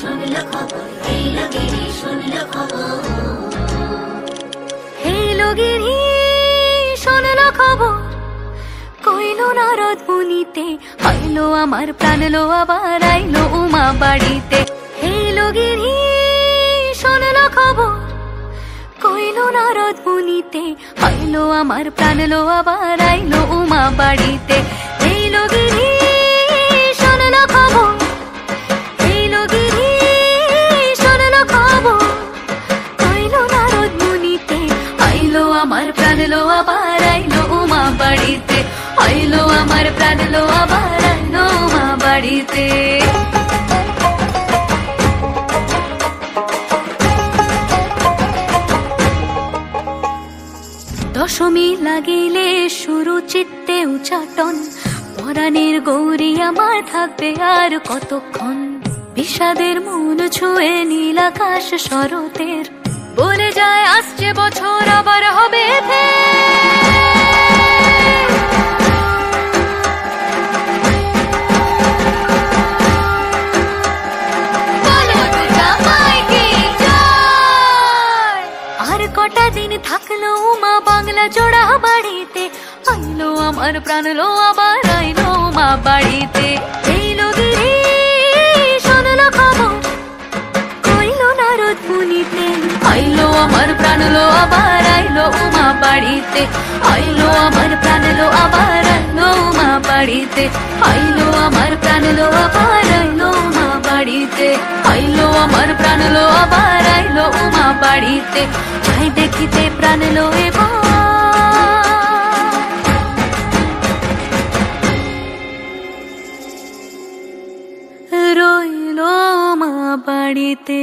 শুনল খবর, এই লগিরি শুনল খবর। এই লগিরি শুনল খবর, কইলো নারদ মুনিতে, আইলো আমার প্রাণ লো আবার আইলো উমা বাড়িতে। এই লগিরি শুনল খবর, কইলো নারদ মুনিতে, আইলো আমার প্রাণ লো আবার আইলো উমা বাড়িতে। এই লগিরি শুনল খবর, এই লগিরি শুনল খবর, কইলো নারদ মুনিতে, আইলো আমার প্রাণ লো আবার আইলো উমা বাড়িতে। আইলো আমার প্রাণ লো আবার আইলো উমা বাড়িতে। দশমী লাগিলে শুরু চিত্তে উচাটন, পরাণের গৌরী আমার থাকবে আর কতক্ষণ। বিষাদের মন ছুঁয়ে নীল আকাশ শরতের, বলে যায় আসছে বছর আবার হবে কটা দিন থাকলো উমা বাংলা জোড়া বাড়িতে। আইলো আমার প্রাণ লো আবার আইলো উমা বাড়িতে। এই লগিরি শুনল খবর, কইলো নারদ মুনিতে, আইলো আমার প্রাণ লো আবার আইলো উমা বাড়িতে। আইলো আমার প্রাণ লো আবার আইলো উমা বাড়িতে। আইলো আমার প্রাণ লো আবার আইলো উমা বাড়িতে। আইলো আমার প্রাণ লো আবার আইলো উমা বাড়িতে। যাই দেখিতে প্রাণ লো এবার রইলো মা বাড়িতে।